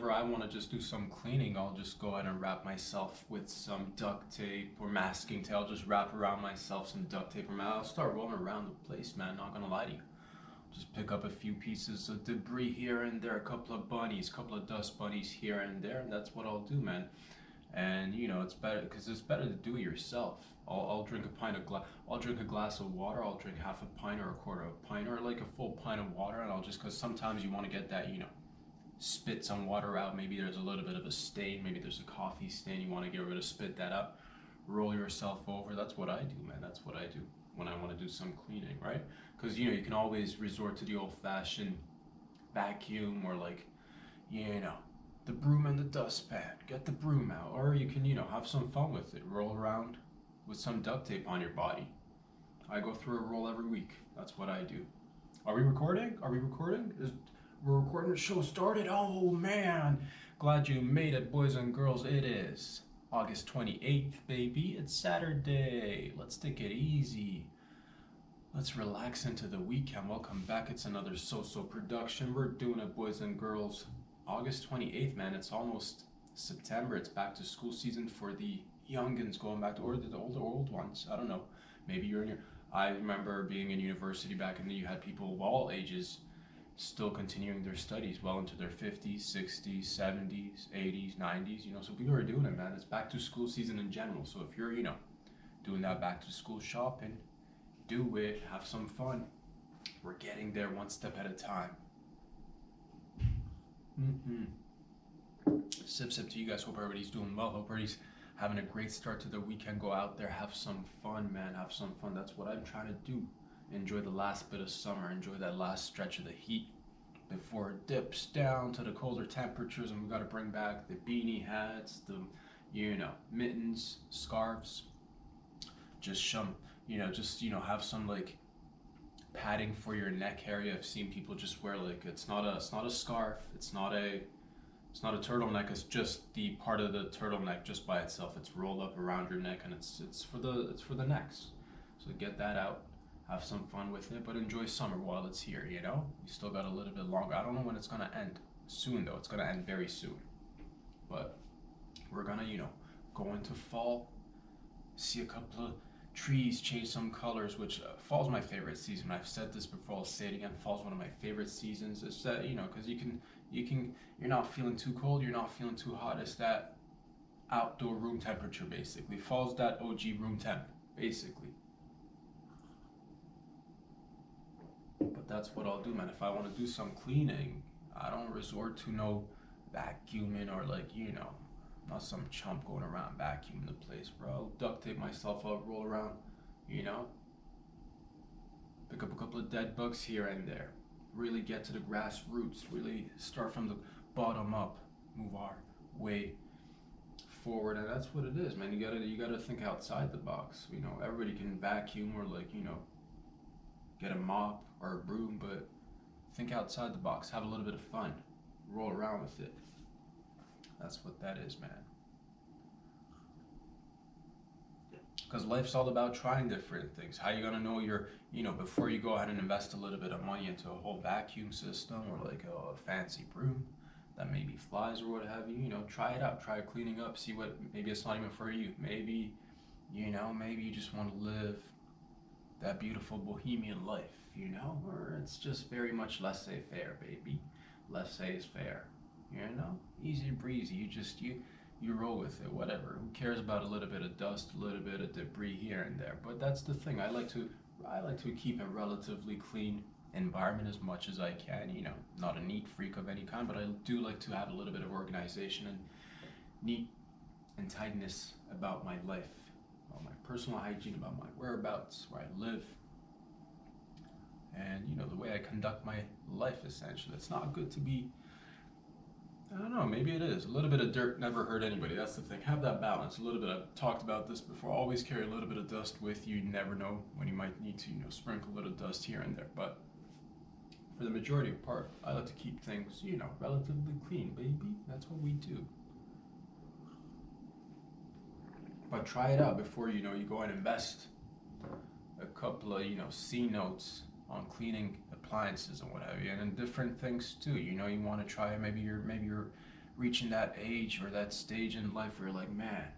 whenever I want to just do some cleaning, I'll just go ahead and wrap myself with some duct tape or masking tape. I'll just wrap around myself some duct tape, or I'll start rolling around the place, man. Not gonna lie to you. Just pick up a few pieces of debris here and there, a couple of bunnies, a couple of dust bunnies here and there, and that's what I'll do, man. And it's better because it's better to do it yourself. I'll drink a pint of I'll drink a glass of water. I'll drink half a pint or a quarter of a pint or like a full pint of water, and I'll just because sometimes you want to get that spit some water out. Maybe there's a little bit of a stain. Maybe there's a coffee stain. You want to get rid of, spit that out. Roll yourself over. That's what I do, man. That's what I do when I want to do some cleaning, right? Because you can always resort to the old-fashioned vacuum or like the broom and the dustpan. Get the broom out, or you can have some fun with it. Roll around with some duct tape on your body. I go through a roll every week. That's what I do. Are we recording? Are we recording? We're recording. The show started. Oh man, glad you made it, boys and girls. It is August 28th, baby. It's Saturday. Let's take it easy. Let's relax into the weekend. Welcome back. It's another So-So production. We're doing it, boys and girls. August 28th, man. It's almost September. It's back to school season for the youngins going back to, or the older old ones. I don't know. Maybe you're in your. I remember being in university back in the. You had people of all ages still continuing their studies well into their 50s, 60s, 70s, 80s, 90s. So people are doing it, man. It's back to school season in general. So if you're doing that back to school shopping, do it. Have some fun. We're getting there one step at a time. Sip to you guys. Hope everybody's doing well. Hope everybody's having a great start to the weekend. Go out there, have some fun, man. Have some fun. That's what I'm trying to do. Enjoy the last bit of summer. Enjoy that last stretch of the heat before it dips down to the colder temperatures, and we got to bring back the beanie hats, the mittens, scarves. Just some have some like padding for your neck area. I've seen people just wear like it's not a scarf, it's not a turtleneck, it's just the part of the turtleneck just by itself. It's rolled up around your neck, and it's for the necks. So get that out, have some fun with it, but enjoy summer while it's here. We still got a little bit longer. I don't know when it's gonna end. Soon though, it's gonna end very soon. But we're gonna go into fall, see a couple of trees change some colors, which fall's my favorite season. I've said this before, I'll say it again. Fall's one of my favorite seasons. It's that because you're not feeling too cold, you're not feeling too hot. It's that outdoor room temperature basically. Fall's that OG room temp basically. But that's what I'll do, man. If I want to do some cleaning, I don't resort to no vacuuming or like not some chump going around vacuuming the place, bro. I'll duct tape myself up, roll around, pick up a couple of dead bugs here and there. Really get to the grassroots. Really start from the bottom up. Move our way forward, and that's what it is, man. You gotta think outside the box. Everybody can vacuum or like get a mop or a broom, but think outside the box. Have a little bit of fun. Roll around with it. That's what that is, man. Because life's all about trying different things. How you gonna know before you go ahead and invest a little bit of money into a whole vacuum system or like a fancy broom that maybe flies or what have you, try it out. Try cleaning up, see what, maybe it's not even for you. Maybe, maybe you just want to live that beautiful bohemian life, or it's just very much laissez-faire, baby. Laissez-faire. Easy breezy. You roll with it, whatever. Who cares about a little bit of dust, a little bit of debris here and there? But that's the thing. I like to keep a relatively clean environment as much as I can. Not a neat freak of any kind, but I do like to have a little bit of organization and neat and tidiness about my life, about my personal hygiene, about my whereabouts, where I live, and the way I conduct my life. Essentially, it's not good to be. I don't know, maybe it is. A little bit of dirt never hurt anybody. That's the thing. Have that balance. A little bit. I've talked about this before. Always carry a little bit of dust with you. You never know when you might need to, sprinkle a little dust here and there. But for the majority of part, I like to keep things, relatively clean, baby. That's what we do. But try it out before, you go and invest a couple of, C notes on cleaning appliances and what have you, and in different things too. You want to try maybe your reaching that age or that stage in life where you're like, man,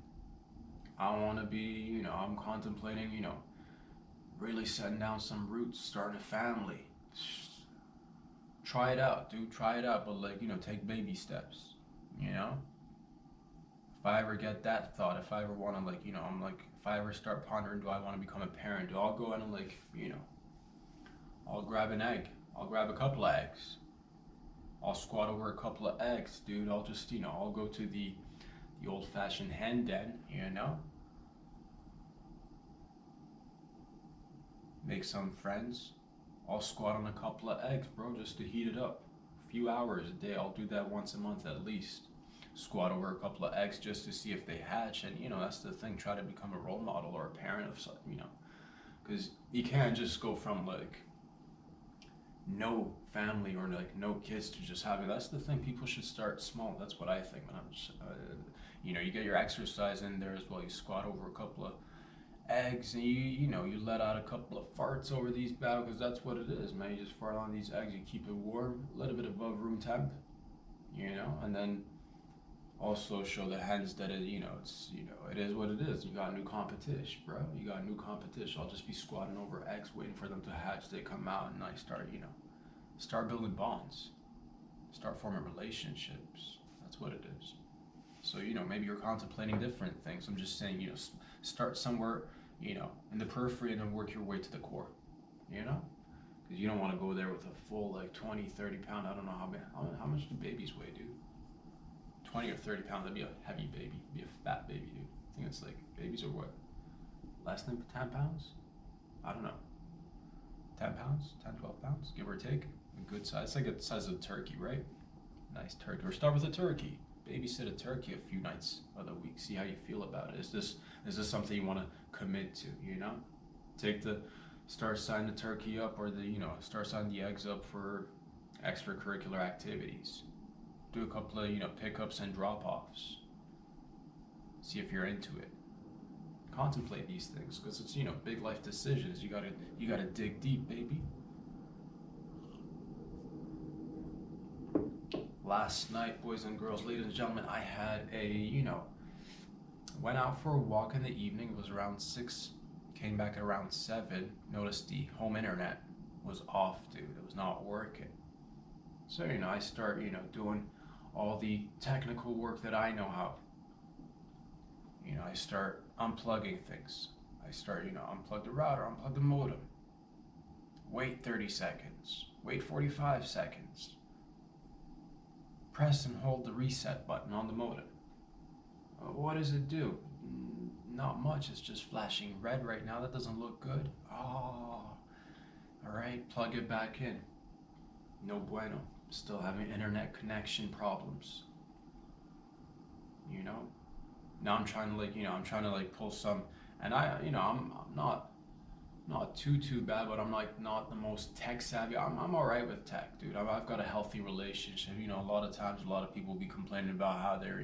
I want to be, I'm contemplating, really setting down some roots, starting a family. Try it out, dude. Try it out, but like, take baby steps. You know? If I ever get that thought, if I ever want to, like, I'm like, if I ever start pondering, do I want to become a parent? Do I'll go in and, like, I'll grab an egg. I'll grab a couple of eggs. I'll squat over a couple of eggs, dude. I'll just, I'll go to the old-fashioned hen den, make some friends. I'll squat on a couple of eggs, bro, just to heat it up. A few hours a day. I'll do that once a month at least. Squat over a couple of eggs just to see if they hatch. And, that's the thing. Try to become a role model or a parent of something, Because you can't just go from, like, no family or, like, no kids to just having. That's the thing. People should start small. That's what I think. Man. You get your exercise in there as well. You squat over a couple of eggs, and you let out a couple of farts over these bags, because that's what it is, man. You just fart on these eggs, you keep it warm, a little bit above room temp, and then also show the hens that it is what it is. You got new competition, bro. You got new competition. I'll just be squatting over eggs, waiting for them to hatch. They come out, and I start building bonds, start forming relationships. That's what it is. So, maybe you're contemplating different things. I'm just saying, start somewhere, in the periphery, and then work your way to the core, Because you don't want to go there with a full, like, 20, 30 pound, I don't know how much do babies weigh, dude? 20 or 30 pounds, that'd be a heavy baby, be a fat baby, dude. I think it's like, babies are what? Less than 10 pounds? I don't know. 10 pounds, 10, 12 pounds, give or take. A good size, it's like the size of a turkey, right? Nice turkey, or start with a turkey. Babysit a turkey a few nights of the week. See how you feel about it. Is this something you want to commit to? Start signing the turkey up, or start signing the eggs up for extracurricular activities. Do a couple of pickups and drop-offs. See if you're into it. Contemplate these things, because it's big life decisions. You gotta dig deep, baby. Last night, boys and girls, ladies and gentlemen, I had went out for a walk in the evening. It was around 6, came back at around 7, noticed the home internet was off, dude. It was not working. So, I start, doing all the technical work that I know how. I start unplugging things. I start, unplug the router, unplug the modem. Wait 30 seconds. Wait 45 seconds. Press and hold the reset button on the modem. What does it do? Not much. It's just flashing red right now. That doesn't look good. Oh, all right. Plug it back in. No bueno. Still having internet connection problems. Now I'm trying to pull some, and I'm not too bad, but I'm like not the most tech savvy. I'm all right with tech, dude. I've got a healthy relationship. A lot of times, a lot of people will be complaining about how they're,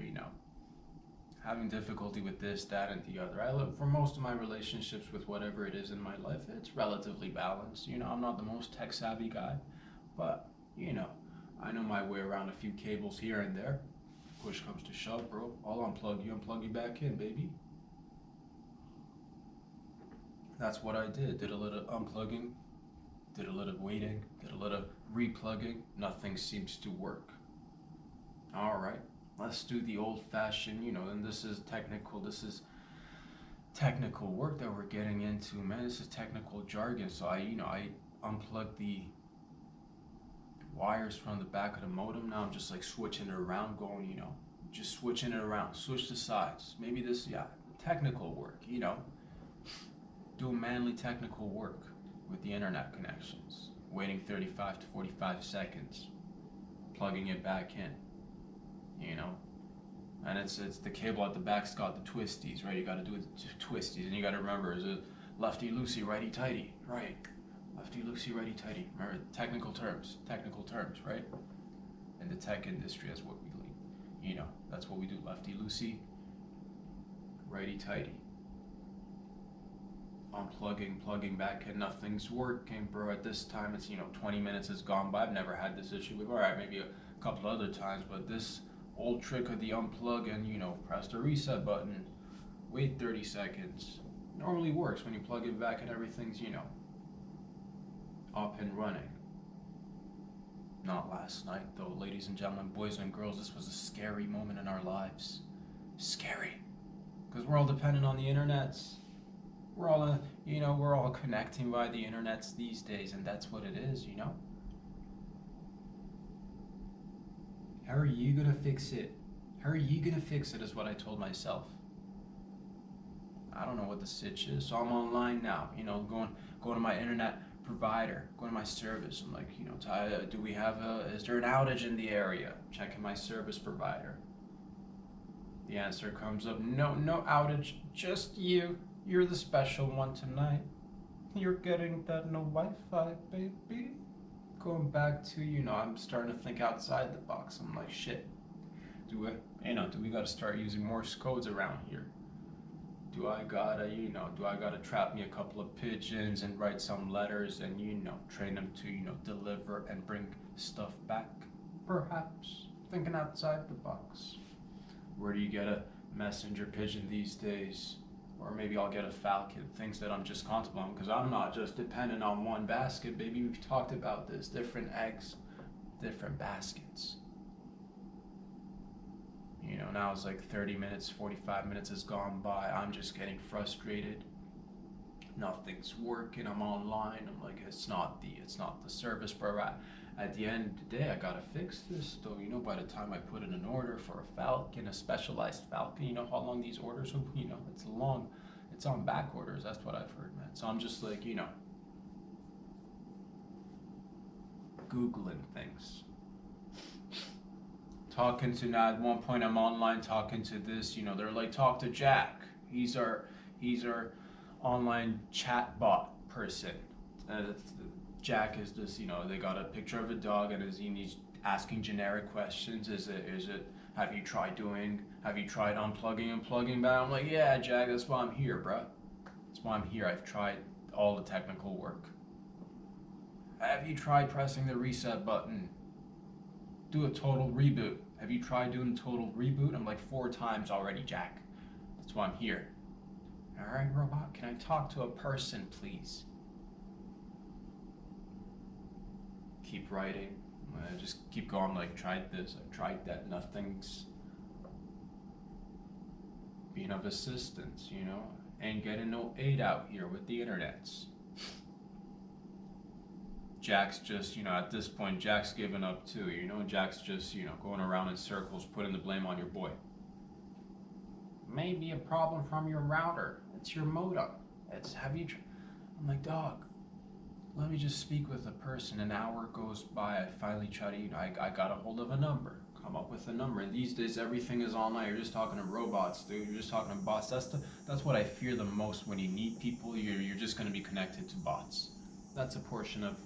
having difficulty with this, that, and the other. I look for most of my relationships with whatever it is in my life. It's relatively balanced. I'm not the most tech savvy guy, but I know my way around a few cables here and there. Push comes to shove, bro. I'll unplug you back in, baby. That's what I did. Did a little unplugging, did a little waiting, did a little replugging. Nothing seems to work. All right, let's do the old-fashioned, and this is technical work that we're getting into, man. This is technical jargon. So I unplugged the wires from the back of the modem. Now I'm just like switching it around, going, just switching it around, switch the sides. Maybe this, technical work, do manly technical work with the internet connections, waiting 35 to 45 seconds, plugging it back in, and it's the cable at the back's got the twisties, right? You got to do the twisties, and you got to remember, is it lefty loosey, righty tighty, right? Lefty loosey, righty tighty. Remember, technical terms, right? In the tech industry, that's what we lead. That's what we do. Lefty loosey, righty tighty. Unplugging, plugging back in, nothing's working, bro. At this time, it's 20 minutes has gone by. I've never had this issue before. All right, maybe a couple other times, but this old trick of the unplug and, press the reset button, wait 30 seconds. Normally works when you plug it back and everything's, up and running. Not last night, though, ladies and gentlemen, boys and girls. This was a scary moment in our lives. Scary. Because we're all dependent on the internets. We're all, we're all connecting by the internets these days, and that's what it is, How are you gonna fix it? How are you gonna fix it is what I told myself. I don't know what the sitch is, so I'm online now, going to my internet provider, going to my service. I'm like, is there an outage in the area? Checking my service provider. The answer comes up, no outage, just you. You're the special one tonight. You're getting that no Wi-Fi, baby. Going back to, I'm starting to think outside the box. I'm like, shit. Do we gotta start using Morse codes around here? Do I gotta trap me a couple of pigeons and write some letters and, train them to, deliver and bring stuff back? Perhaps. Thinking outside the box. Where do you get a messenger pigeon these days? Or maybe I'll get a falcon. Things that I'm just contemplating, because I'm not just dependent on one basket, baby. We've talked about this. Different eggs, different baskets. Now it's like 30 minutes, 45 minutes has gone by. I'm just getting frustrated. Nothing's working. I'm online. I'm like, it's not the service, bro. At the end of the day, I gotta fix this. Though, by the time I put in an order for a falcon, a specialized falcon, you know how long these orders will, it's long. It's on back orders. That's what I've heard, man. So I'm just like, Googling things. Talking to now at one point I'm online talking to this, they're like, talk to Jack. He's our online chat bot person. Jack is this, they got a picture of a dog and he's asking generic questions. Is it have you tried unplugging and plugging back? I'm like, yeah, Jack, that's why I'm here, bruh. That's why I'm here. I've tried all the technical work. Have you tried pressing the reset button? Do a total reboot. Have you tried doing a total reboot? I'm like 4 times already, Jack. That's why I'm here. All right, robot, can I talk to a person, please? Keep writing. I just keep going, like, tried this, I've tried that. Nothing's being of assistance, Ain't getting no aid out here with the internets. Jack's just, at this point, Jack's given up too, Jack's just, going around in circles, putting the blame on your boy. Maybe a problem from your router. It's your modem. I'm like, dog, let me just speak with a person. An hour goes by, I finally try to, I got a hold of a number, come up with a number. And these days, everything is online. You're just talking to robots, dude. You're just talking to bots. That's what I fear the most. When you need people, you're just going to be connected to bots. That's a portion of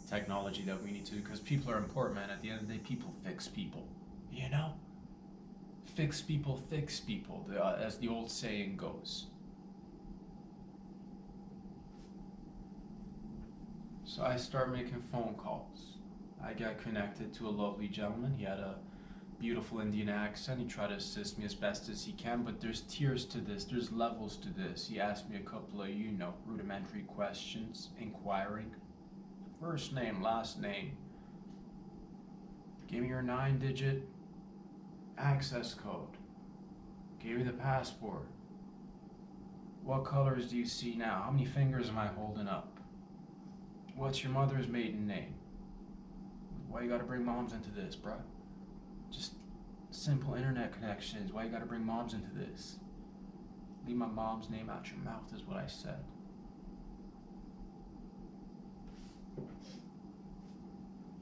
technology that we need to do, because people are important, man. At the end of the day, people fix people, fix people, as the old saying goes. So I start making phone calls. I got connected to a lovely gentleman. He had a beautiful Indian accent. He tried to assist me as best as he can, but there's tiers to this, there's levels to this. He asked me a couple of, rudimentary questions, inquiring. First name, last name. Give me your 9-digit access code. Give me the passport. What colors do you see now? How many fingers am I holding up? What's your mother's maiden name? Why you gotta bring moms into this, bruh? Just simple internet connections. Why you gotta bring moms into this? Leave my mom's name out your mouth is what I said.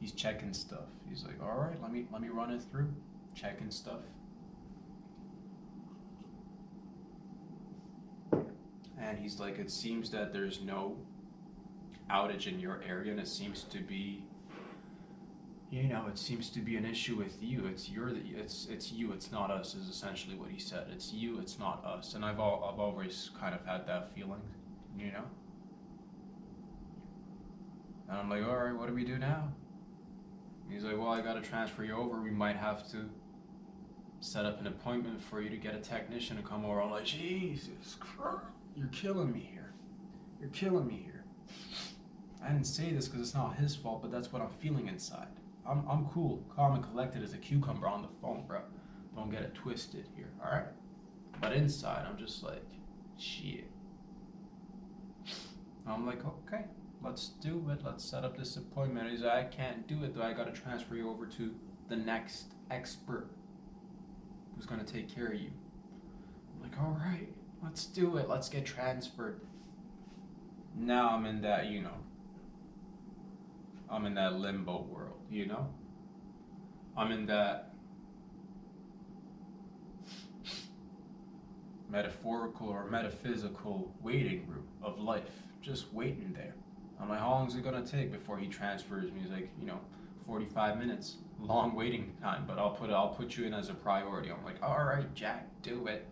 He's checking stuff. He's like, all right, let me run it through. Checking stuff. And he's like, it seems that there's no outage in your area, and it seems to be, it seems to be an issue with you. It's you. It's not us. Is essentially what he said. It's you. It's not us. And I've always kind of had that feeling, And I'm like, all right, what do we do now? He's like, well, I gotta transfer you over. We might have to. set up an appointment for you to get a technician to come over. I'm like, Jesus Christ, you're killing me here. You're killing me here. I didn't say this because it's not his fault, but that's what I'm feeling inside. I'm cool, calm and collected as a cucumber on the phone, bro. Don't get it twisted here, all right? But inside, I'm just like, shit. I'm like, okay, let's do it. Let's set up this appointment. He's like, I can't do it though. I gotta transfer you over to the next expert who's gonna take care of you. I'm like, all right, let's do it. Let's get transferred. Now I'm in that, I'm in that limbo world, I'm in that metaphorical or metaphysical waiting room of life, just waiting there. I'm like, how long is it gonna take before he transfers me? He's like, 45 minutes, long waiting time, but I'll put you in as a priority. I'm like, all right, Jack, do it.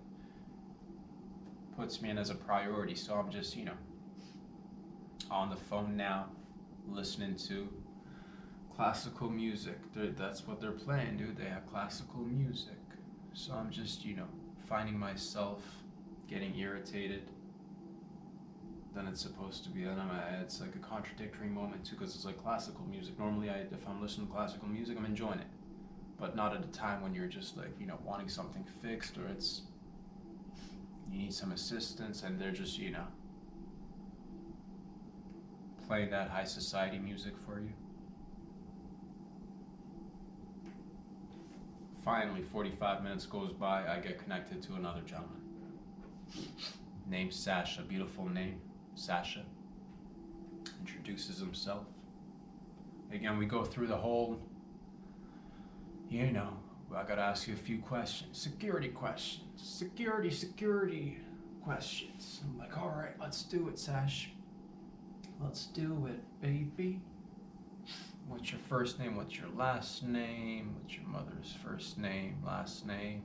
Puts me in as a priority, so I'm just, on the phone now, listening to classical music. That's what they're playing, dude. They have classical music. So I'm just, finding myself getting irritated than it's supposed to be. And it's like a contradictory moment too, because it's like classical music. Normally, if I'm listening to classical music, I'm enjoying it, but not at a time when you're just like, wanting something fixed, or you need some assistance, and they're just, playing that high society music for you. Finally, 45 minutes goes by, I get connected to another gentleman. Named Sasha, beautiful name, Sasha. Introduces himself. Again, we go through the whole, I gotta ask you a few questions. Security questions. Security questions. I'm like, all right, let's do it, Sash. Let's do it, baby. What's your first name? What's your last name? What's your mother's first name, last name?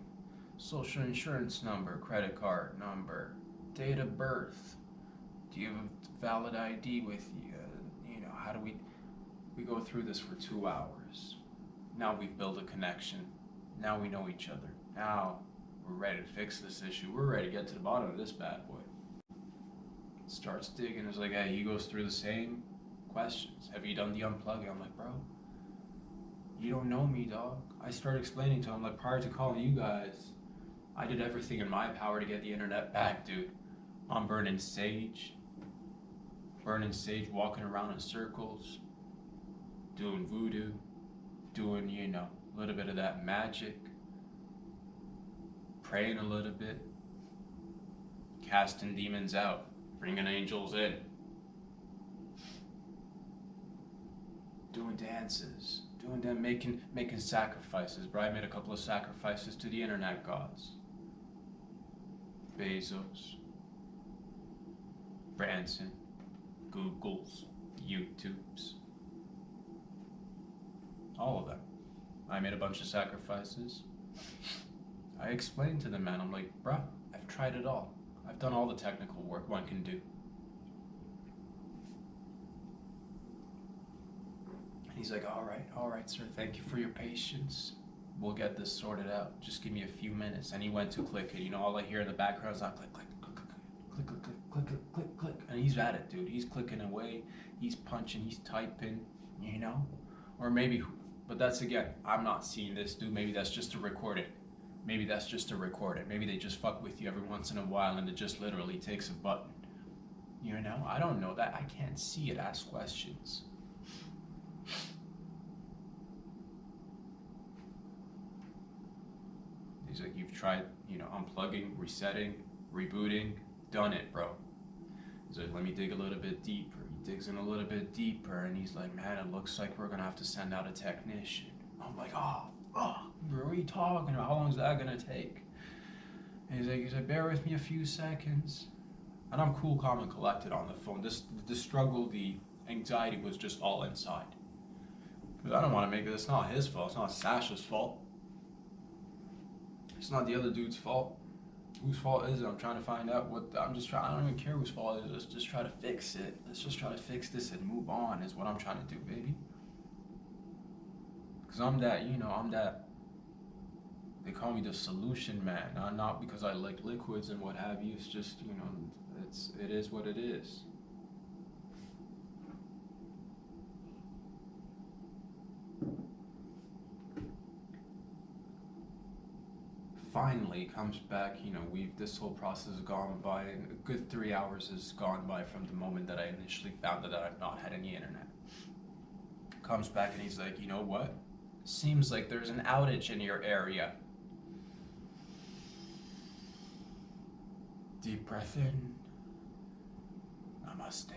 Social insurance number, credit card number, date of birth. Do you have a valid ID with you? How do we go through this for 2 hours. Now we've built a connection. Now we know each other. Now we're ready to fix this issue. We're ready to get to the bottom of this bad boy. Starts digging. It's like, hey, he goes through the same questions. Have you done the unplugging? I'm like, bro, you don't know me, dog. I started explaining to him, like, prior to calling you guys, I did everything in my power to get the internet back, dude. I'm burning sage, walking around in circles, doing voodoo, doing, a little bit of that magic, praying a little bit, casting demons out, bringing angels in, doing dances, making sacrifices. Bro, I made a couple of sacrifices to the internet gods. Bezos, Branson, Googles, YouTubes, all of them. I made a bunch of sacrifices. I explained to the man, I'm like, bruh, I've tried it all. I've done all the technical work one can do. And he's like, all right, sir, thank you for your patience. We'll get this sorted out. Just give me a few minutes. And he went to click it. All I hear in the background is not click, click, click, click, click, click, click, click, click, click. And he's at it, dude. He's clicking away. He's punching. He's typing, Or maybe, but that's again, I'm not seeing this, dude. Maybe that's just a recording. Maybe that's just a recording. Maybe they just fuck with you every once in a while and it just literally takes a button. I don't know that. I can't see it. Ask questions. He's like, you've tried, unplugging, resetting, rebooting, done it, bro. He's like, let me dig a little bit deeper. He digs in a little bit deeper, and he's like, man, it looks like we're gonna have to send out a technician. I'm like, oh, fuck, bro, what are you talking about? How long is that gonna take? And he's like, bear with me a few seconds. And I'm cool, calm, and collected on the phone. The struggle, the anxiety was just all inside. Because I don't want to make it, it's not his fault, it's not Sasha's fault. It's not the other dude's fault. Whose fault is it? I'm trying to find out I don't even care whose fault it is. Let's just try to fix it. Let's just try to fix this and move on is what I'm trying to do, baby. Because I'm that They call me the solution man, not because I like liquids and what have you. It's just, you know, it is what it is. Finally comes back, you know, this whole process has gone by, and a good 3 hours has gone by from the moment that I initially found that I've not had any internet. Comes back and he's like, you know what? Seems like there's an outage in your area. Deep breath in. Namaste.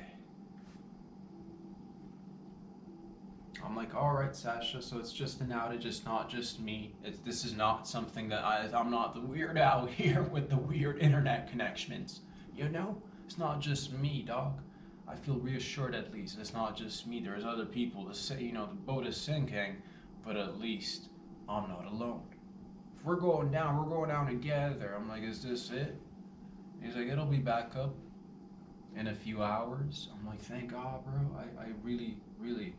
I'm like, all right, Sasha, so it's just an outage. It's not just me. This is not something that I'm not the weird out here with the weird internet connections. You know? It's not just me, dog. I feel reassured at least. It's not just me. There's other people to say, you know, the boat is sinking, but at least I'm not alone. If we're going down together. I'm like, is this it? He's like, it'll be back up in a few hours. I'm like, thank God, bro. I really, really,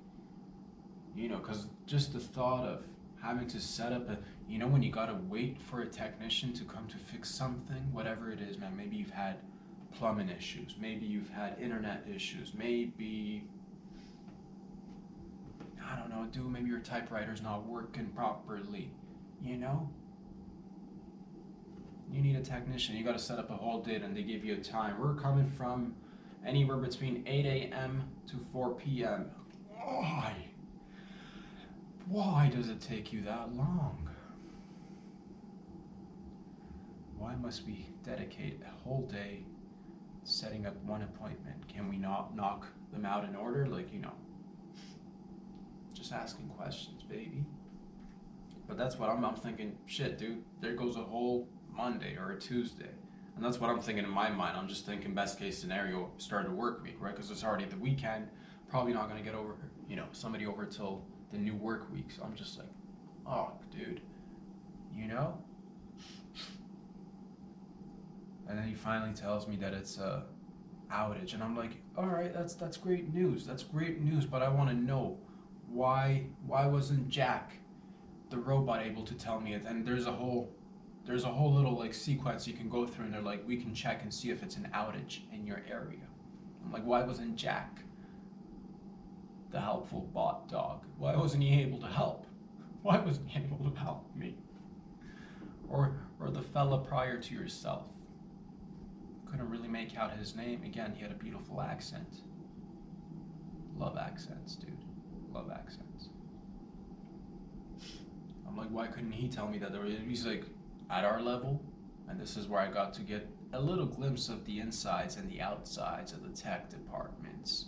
you know, because just the thought of having to set up you know, when you gotta wait for a technician to come to fix something, whatever it is, man. Maybe you've had plumbing issues. Maybe you've had internet issues. Maybe, I don't know, dude, maybe your typewriter's not working properly, you know? You need a technician. You got to set up a whole date, and they give you a time. We're coming from anywhere between 8 a.m. to 4 p.m. Why? Why does it take you that long? Why must we dedicate a whole day setting up one appointment? Can we not knock them out in order? Like, you know, just asking questions, baby. But that's what I'm thinking. Shit, dude, there goes a whole Monday or a Tuesday. And that's what I'm thinking in my mind. I'm just thinking best case scenario, start a work week, right? Because it's already the weekend. Probably not going to get over, you know, somebody over till the new work week. So I'm just like, oh, dude, you know? And then he finally tells me that it's a outage. And I'm like, all right, that's great news. That's great news. But I want to know why wasn't Jack, the robot, able to tell me it? And there's a whole little like sequence you can go through, and they're like, we can check and see if it's an outage in your area. I'm like, why wasn't Jack, the helpful bot dog, why wasn't he able to help? Why wasn't he able to help me? Or the fella prior to yourself. Couldn't really make out his name. Again, he had a beautiful accent. Love accents, dude. Love accents. I'm like, why couldn't he tell me that? He's like, at our level, and this is where I got to get a little glimpse of the insides and the outsides of the tech departments.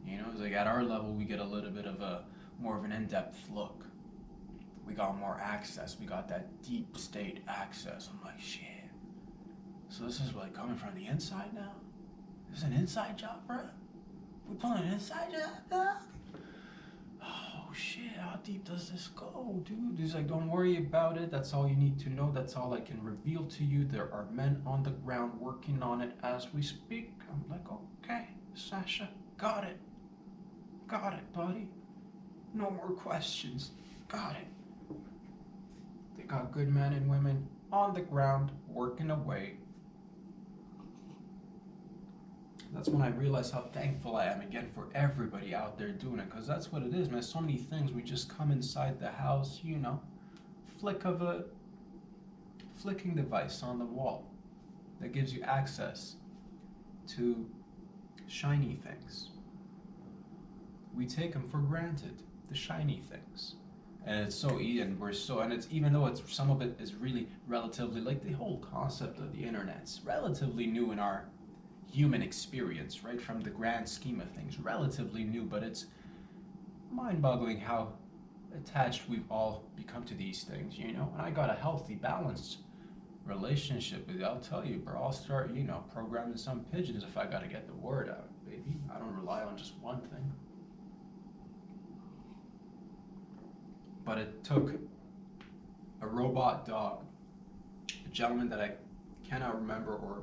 You know, it's like at our level, we get a little bit of more of an in-depth look. We got more access. We got that deep state access. I'm like, shit. So this is like coming from the inside now? This is an inside job, bro? We pulling an inside job now? Oh shit, how deep does this go, dude? He's like, don't worry about it. That's all you need to know. That's all I can reveal to you. There are men on the ground working on it as we speak. I'm like, okay, Sasha, got it. Got it, buddy. No more questions. Got it. They got good men and women on the ground working away. That's when I realized how thankful I am again for everybody out there doing it, because that's what it is, man. So many things, we just come inside the house, you know, flick of a flicking device on the wall that gives you access to shiny things. We take them for granted, the shiny things. And it's so easy, and it's, even though it's, some of it is really relatively, like the whole concept of the internet's relatively new in our human experience, right? From the grand scheme of things, relatively new, but it's mind-boggling how attached we've all become to these things, you know? And I got a healthy, balanced relationship with it. I'll tell you, bro, I'll start, you know, programming some pigeons if I gotta get the word out, baby. I don't rely on just one thing. But it took a robot dog, a gentleman that I cannot remember, or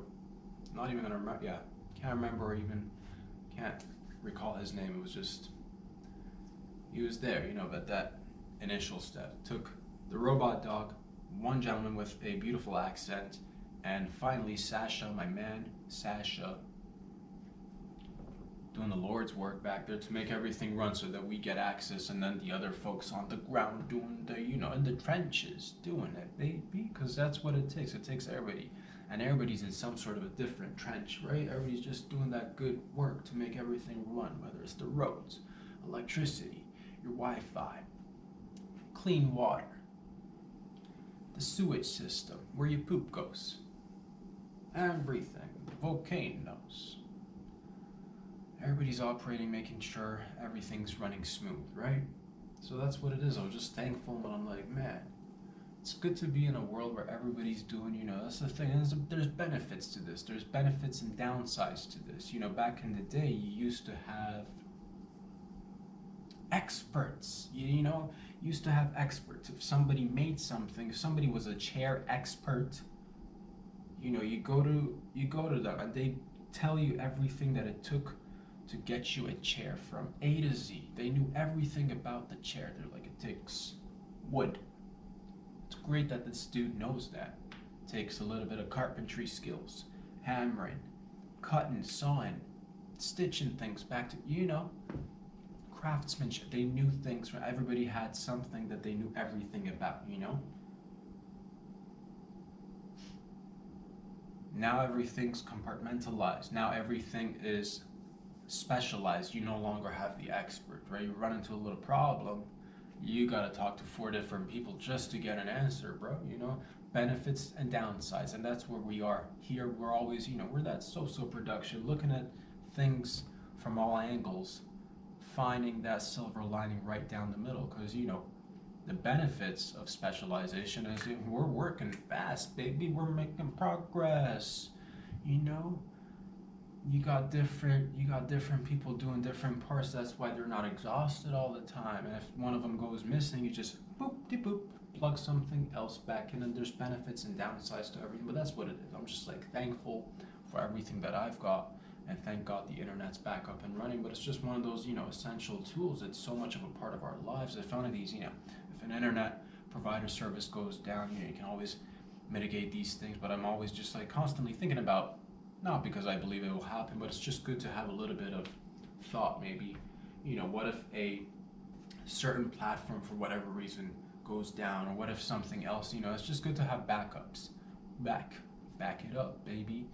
not even gonna remember, can't remember, or even can't recall his name. It was just, he was there, you know, but that initial step took the robot dog one gentleman with a beautiful accent, and finally Sasha, my man, Sasha, doing the Lord's work back there to make everything run so that we get access, and then the other folks on the ground doing the, in the trenches, doing it, baby, because that's what it takes. It takes everybody, and everybody's in some sort of a different trench, right? Everybody's just doing that good work to make everything run, whether it's the roads, electricity, your Wi-Fi, clean water, the sewage system, where your poop goes, everything, volcanoes. Everybody's operating, making sure everything's running smooth, right? So that's what it is. I was just thankful, and I'm like, man, it's good to be in a world where everybody's doing, that's the thing. There's benefits to this. There's benefits and downsides to this. Back in the day, you used to have experts, used to have experts. If somebody made something, if somebody was a chair expert, you go to them and they tell you everything that it took to get you a chair from A to Z. They knew everything about the chair. They're like, it takes wood. It's great that this dude knows that. It takes a little bit of carpentry skills, hammering, cutting, sawing, stitching things back to, craftsmanship. They knew things. Everybody had something that they knew everything about, Now everything's compartmentalized. Now everything is specialized. You no longer have the expert, right? You run into a little problem, you gotta talk to 4 different people just to get an answer, bro. Benefits and downsides, and that's where we are here. We're always, we're that so production, looking at things from all angles, finding that silver lining right down the middle. Because the benefits of specialization is we're working fast, baby. We're making progress. You got different people doing different parts. That's why they're not exhausted all the time. And if one of them goes missing, you just boop, plug something else back in. And there's benefits and downsides to everything. But that's what it is. I'm just thankful for everything that I've got, and thank God the internet's back up and running. But it's just one of those essential tools. It's so much of a part of our lives. If one of these, if an internet provider service goes down, you can always mitigate these things. But I'm always just constantly thinking about, not because I believe it will happen, but it's just good to have a little bit of thought. Maybe, what if a certain platform for whatever reason goes down, or what if something else, it's just good to have backups. Back it up, baby.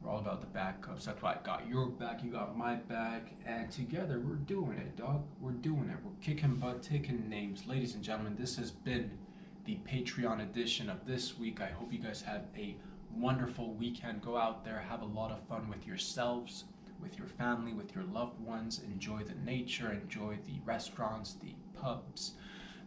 We're all about the backups. That's why I got your back, you got my back, and together we're doing it, dog. We're doing it. We're kicking butt, taking names. Ladies and gentlemen, this has been the Patreon edition of this week. I hope you guys have a wonderful weekend. Go out there, have a lot of fun with yourselves, with your family, with your loved ones. Enjoy the nature, enjoy the restaurants, the pubs,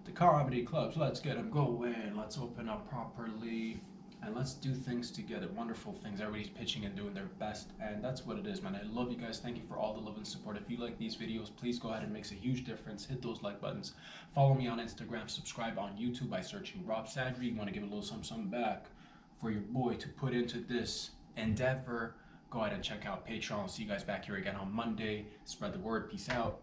the comedy clubs. Let's get them going. Let's open up properly, and let's do things together. Wonderful things. Everybody's pitching and doing their best, and that's what it is, man. I love you guys. Thank you for all the love and support. If you like these videos, please go ahead and makes a huge difference. Hit those like buttons. Follow me on Instagram. Subscribe on YouTube by searching Rob Sadri. You want to give a little something back for your boy to put into this endeavor, go ahead and check out Patreon. I'll see you guys back here again on Monday. Spread the word. Peace out.